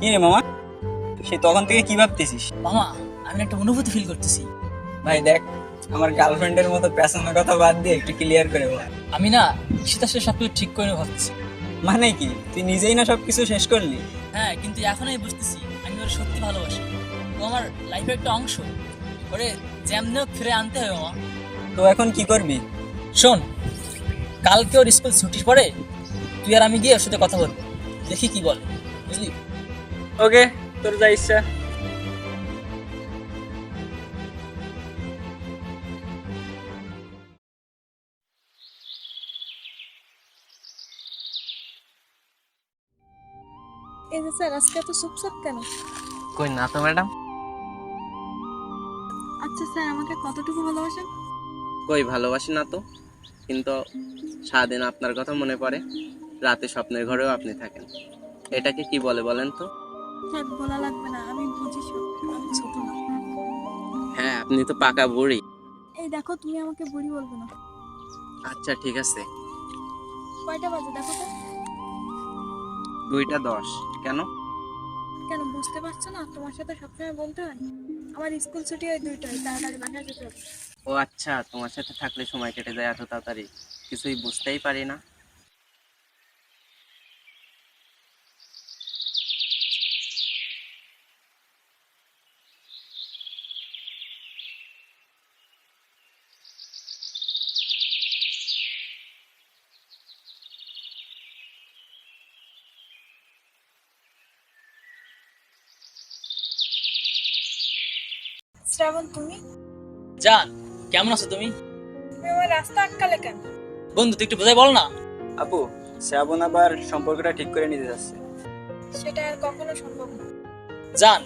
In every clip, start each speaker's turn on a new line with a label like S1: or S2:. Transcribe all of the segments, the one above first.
S1: কি রে মামা, সে তখন থেকে কি ভাবতেছিস?
S2: মামা, আমি একটা অনুভূতি ফিল করতেছি।
S1: ভাই দেখ, আমার গার্লফ্রেন্ডের মতো পেছনের কথা বাদ দিয়ে একটু ক্লিয়ার করে বল।
S2: আমি না ঈশিতার সাথে সবকিছু ঠিক করে ভাবছি।
S1: মানে কি, তুই নিজেই না সবকিছু শেষ করলি?
S2: হ্যাঁ, কিন্তু এখন আমি বুঝতেছি আমি ওর সত্যি ভালোবাসি। ও আমার লাইফের একটা অংশ। ওরে যেমনি হোক ফিরে আনতে হবে মামা।
S1: তো এখন কি করবি?
S2: শোন, কালকে ওর স্কুল ছুটির পরে তুই আর আমি গিয়ে ওর সাথে কথা বলবো, দেখি কি বলে, বুঝলি?
S1: ওকে, তোর যা ইচ্ছা।
S3: এই যে স্যার, আজকে এত চুপচাপ কেন?
S4: কই না তো ম্যাডাম।
S3: আচ্ছা স্যার, আমাকে কতটুকু ভালোবাসেন?
S4: কই ভালোবাসি না তো, কিন্তু সারাদিন আপনার কথা মনে পড়ে, রাতে স্বপ্নের ঘরেও আপনি থাকেন। এটাকে কি বলে বলেন তো?
S3: স্যার বলা লাগবে না, আমি বুঝি সব। আমি ছোট না।
S4: হ্যাঁ, আপনি তো পাকা বুড়ি।
S3: এই দেখো, তুমি আমাকে বুড়ি বলবে না।
S4: আচ্ছা ঠিক আছে।
S3: কয়টা বাজে দেখো তো?
S4: 2:10। কেন?
S3: কেন বুঝতে পারছো না? তোমার সাথে সবসময় বলতে হয়। আমার স্কুল ছুটি হয় 2টায়, তাড়াতাড়ি বাসায় যেতে হবে।
S4: ও আচ্ছা, তোমার সাথে থাকলে সময় কেটে যায় এত তাড়াতাড়ি, কিছুই বুঝতেই পারি না।
S3: শ্রাবণ, তুমি
S2: জান, কেমন আছো তুমি?
S3: তুমি আমার রাস্তা আটকালে কেন?
S2: বন্ধু, তুই একটু বোঝাই বল না।
S1: আপু, শ্রাবণ আবার সম্পর্কটা ঠিক করে নিতে যাচ্ছে।
S3: সেটা আর কখনো সম্ভব না।
S2: জান,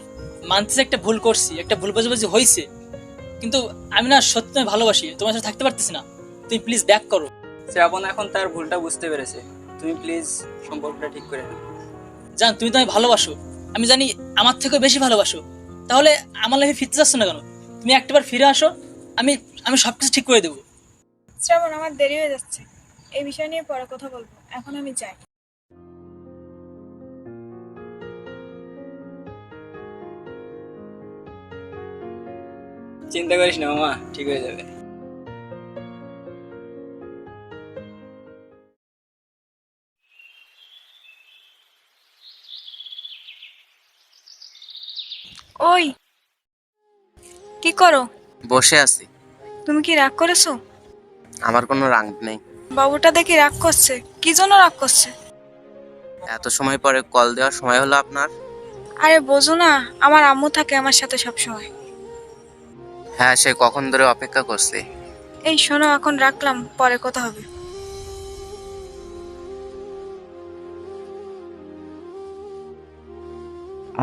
S2: মানতেছি একটা ভুল করছি, একটা ভুল বোঝাবুঝি হয়েছে, কিন্তু আমি না সত্যি তোমায় ভালোবাসি, তোমার সাথে থাকতে পারতেছি না। তুমি প্লিজ ব্যাক করো।
S1: শ্রাবণ এখন তার ভুলটা বুঝতে পেরেছে, তুমি প্লিজ সম্পর্কটা ঠিক করে নাও।
S2: জান, তুমি তো আমি ভালোবাসো, আমি জানি আমার থেকেও বেশি ভালোবাসো, তাহলে আমার লাইফে ফিরতে চাচ্ছ না কেন? তুমি একটাবার ফিরে আসো, আমি আমি সবকিছু ঠিক করে দেবো।
S3: শ্রাবণ, আমার দেরি হয়ে যাচ্ছে। এই বিষয় নিয়ে পরে কথা বলবো, এখন আমি যাই।
S1: চিন্তা করিস না মামা, ঠিক হয়ে যাবে।
S3: ওই, কি করো?
S4: বসে আছি।
S3: তুমি কি রাগ করেছো?
S4: আমার কোনো রাগ নেই।
S3: বাবুটা দেখি রাগ করছে। কি জন্য রাগ করছে?
S4: এত সময় পরে কল দেওয়ার সময় হলো আপনার?
S3: আরে বোঝো না, আমার আম্মু থাকে আমার সাথে সব সময়।
S4: হ্যাঁ, সে কখন ধরে অপেক্ষা করছে।
S3: এই শোনো, এখন রাখলাম, পরে কথা হবে।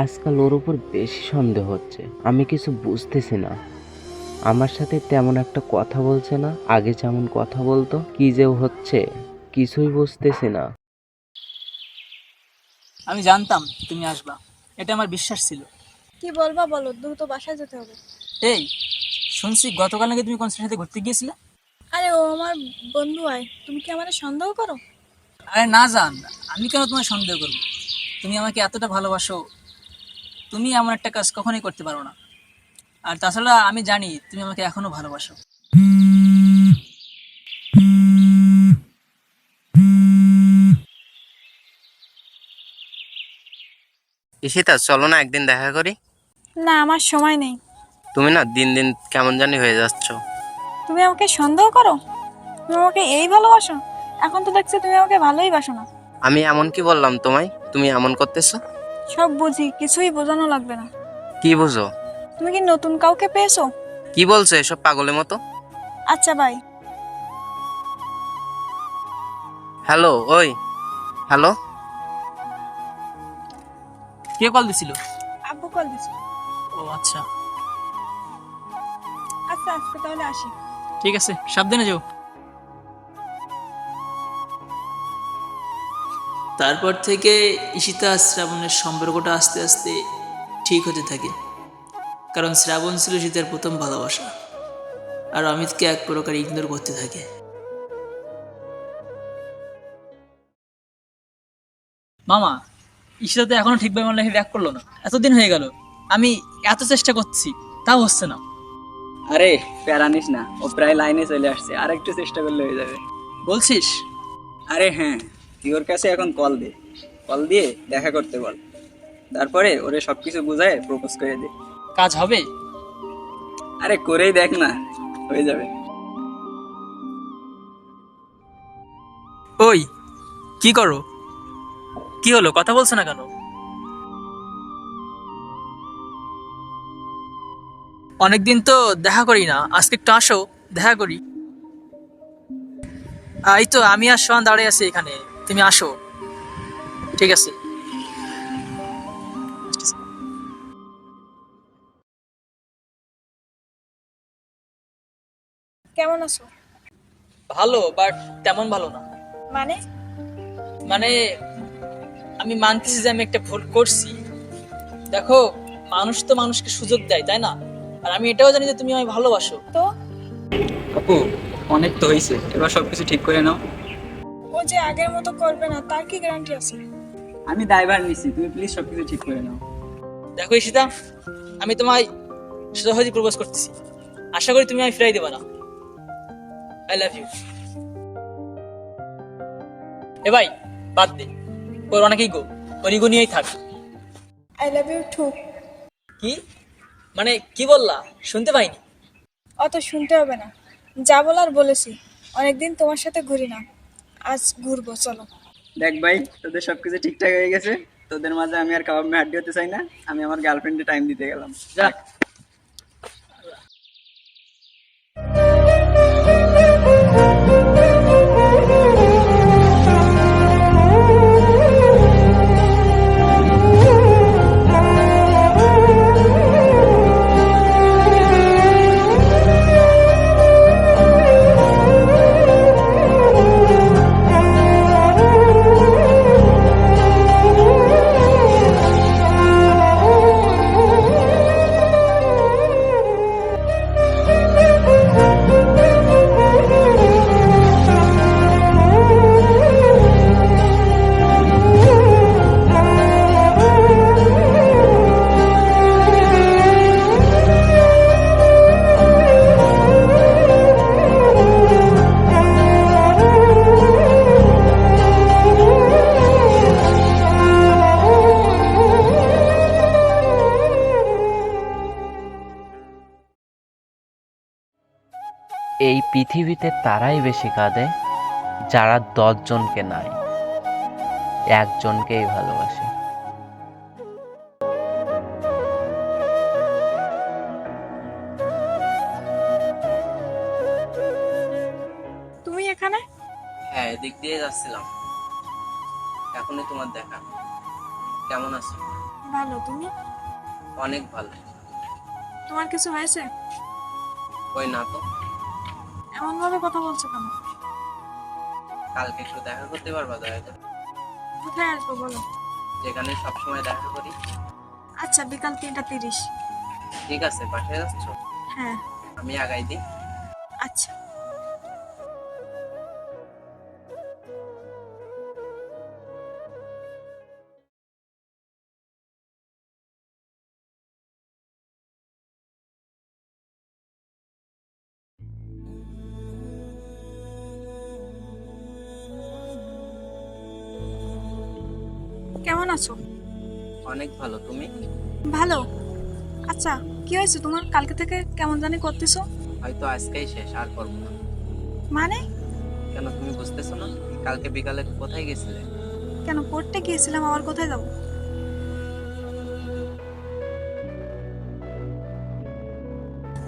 S5: আজকাল ওর উপর বেশি সন্দেহ হচ্ছে, আমি কিছু বুঝতেছি না। আমার সাথে তেমন একটা কথা বলছে না, আগে যেমন কথা বলতো। কি যে হচ্ছে কিছুই বুঝতেছি না।
S2: আমি জানতাম তুমি আসবা, এটা আমার বিশ্বাস ছিল।
S3: কি বলবা বলো, দ্রুত বাসায় যেতে হবে।
S2: এই, শুনছি গতকাল নাকি তুমি কনসার্টের সাথে ঘুরতে গিয়েছিলে?
S3: আরে ও আমার বন্ধু হয়, তুমি কি আমাদের সন্দেহ করো?
S2: আরে না জান, আমি কেন তোমায় সন্দেহ করবো? তুমি আমাকে এতটা ভালোবাসো, তুমি এমন একটা কাজ কখনোই করতে পারো না। আর তাছাড়া আমি জানি তুমি আমাকে এখনো ভালোবাসো।
S4: ঈশিতা, চলো না একদিন দেখা করি।
S3: না, আমার সময় নেই।
S4: তুমি না দিন দিন কেমন জানি হয়ে যাচ্ছ।
S3: তুমি আমাকে সন্দেহ করো? তুমি আমাকে এই ভালোবাসো? এখন তো দেখছি তুমি আমাকে ভালোই বাসো না।
S4: আমি এমন কি বললাম তোমায়, তুমি এমন করতেছো?
S3: সব বুঝি, কিছুই বোঝানো লাগবে না।
S4: কি বুঝো?
S3: তুমি কি নতুন কাউকে পেয়েছো?
S4: কি বলছো এসব পাগলের মতো?
S3: আচ্ছা বাই।
S4: হ্যালো, ওই হ্যালো।
S2: কে কল দিছিল?
S3: আব্বু কল দিছে।
S2: ও আচ্ছা,
S3: আচ্ছা আজকে তাহলে আসি।
S2: ঠিক আছে, সাবধানে যাও। তারপর থেকে ঈশিতা আর শ্রাবণের সম্পর্কটা আস্তে আস্তে ঠিক হতে থাকে, কারণ শ্রাবণ ছিল ঈশিতার প্রথম ভালোবাসা, আর অমিতকে এক প্রকার ইগনোর করতে থাকে। মামা, ঈশিতা তো এখনো ঠিকভাবে আমার লাইফে ব্যাক করলো না, এতদিন হয়ে গেল, আমি এত চেষ্টা করছি তাও হচ্ছে না।
S1: আরে প্যারা নিস না, ও প্রায় লাইনে চলে আসছে, আর একটু চেষ্টা করলে হয়ে যাবে।
S2: বলছিস?
S1: আরে হ্যাঁ, তুই ওর কাছে এখন কল দে, কল দিয়ে দেখা করতে বল, তারপরে ওরে সবকিছু বুঝায় প্রপোজ করে দে।
S2: কাজ হবে?
S1: আরে করেই দেখ না, হয়ে যাবে।
S2: ওই কি করো? কি হলো, কথা বলছো না কেন? অনেকদিন তো দেখা করি না, আজকে একটু আসো, দেখা করি। এই তো আমি আর সোহান দাঁড়িয়ে আছি এখানে, তুমি আসো। ঠিক আছে।
S3: কেমন আছো?
S2: ভালো, বাট তেমন ভালো না।
S3: মানে?
S2: মানে আমি মানতেছি যে আমি একটা ভুল করছি। দেখো, মানুষ তো মানুষকে সুযোগ দেয়, তাই না? আর আমি এটাও জানি যে তুমি আমায় ভালোবাসো।
S3: তো
S1: আপু, অনেক তো হয়েছে, এবার সবকিছু ঠিক করে নাও।
S3: ও যে আগের মতো করবে না তার কি গ্যারান্টি আছে?
S1: আমি দায়ভার নিছি, তুমি প্লিজ সবকিছু ঠিক করে নাও।
S2: দেখো ঈশিতা, আমি তোমায় সহজেই প্রপোজ করতেছি, আশা করি তুমি আমায় ফিরাই দেবে না। I love you. এ ভাই, বাদ দে, ওর অনেকেই গো, ওর ইগো নিয়েই থাক।
S3: I love you too.
S2: কি মানে, কি বললা? শুনতে পাইনি।
S3: অত শুনতে হবে না, যা বলার বলেছি। অনেকদিন তোমার সাথে ঘুরি না, আজ ঘুরবো, চলো।
S1: দেখ ভাই, তোদের সবকিছু ঠিকঠাক হয়ে গেছে, তোদের মাঝে আমি আর কাবাব মে হাড্ডি হতে চাই না, আমি আমার গার্লফ্রেন্ডে টাইম দিতে গেলাম।
S2: যা।
S5: এই পৃথিবীতে তারাই বেশি কাঁদে যারা 10 জনকে নাই, একজনকেই ভালোবাসে।
S3: তুমি এখানে?
S4: হ্যাঁ, এদিক দিয়ে যাচ্ছিলাম, এখনই তোমার দেখা। কেমন আছো?
S3: ভালো, তুমি?
S4: অনেক ভালো।
S3: তোমার কিছু হয়েছে?
S4: কই না তো।
S3: এমন ভাবে কথা বলছো কেন?
S4: কালকে একটু দেখা করতে পারবা দয়া করে?
S3: কোথায় আসবো বলো?
S4: যেখানে সবসময় দেখা করি।
S3: আচ্ছা, বিকাল 3:30।
S4: ঠিক আছে, পাঠিয়ে যাচ্ছ?
S3: হ্যাঁ।
S4: আমি আগাই দিই।
S3: আচ্ছা। কেমন আছো?
S4: অনেক ভালো, তুমি?
S3: ভালো। আচ্ছা, কি হয়েছে তোমার? কালকে থেকে কেমন জানি করতেছো।
S4: হয়তো আজকেই শেষ, আর করবো না।
S3: মানে?
S4: কেন, তুমি বুঝতেছো না? কালকে বিকালে কোথায় গেছিলে?
S3: কেন, পড়তে গিয়েছিলাম, আবার কোথায় যাবো?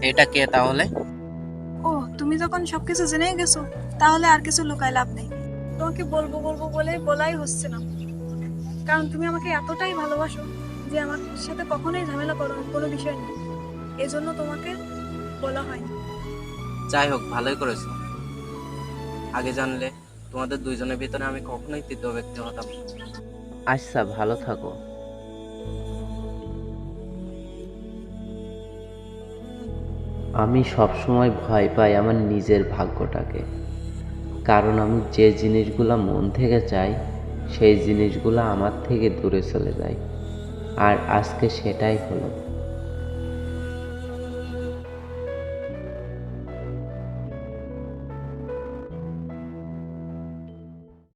S4: এটা কে তাহলে?
S3: ও, তুমি যখন সবকিছু জেনেই গেছো, তাহলে আর কিছু লুকায় লাভ নেই। তোমাকে বলবো বলবো বলে বলাই হচ্ছে না, কারণ তুমি আমাকে এতটাই ভালোবাসো যে আমার সাথে কখনোই ঝামেলা করো কোনো বিষয় নেই, এজন্য তোমাকে বলা হয়নি।
S4: যাই হোক, ভালোই করেছো। আগে জানলে তোমাদের দুইজনের ভিতরে আমি কখনোই তৃতীয় ব্যক্তি হতাম না।
S5: আচ্ছা, ভালো থাকো। আমি সবসময় ভয় পাই আমার নিজের ভাগ্যটাকে, কারণ আমি যে জিনিসগুলো মন থেকে চাই সেই জিনিসগুলো আমার থেকে দূরে চলে যায়। আর আজকে সেটাই হলো।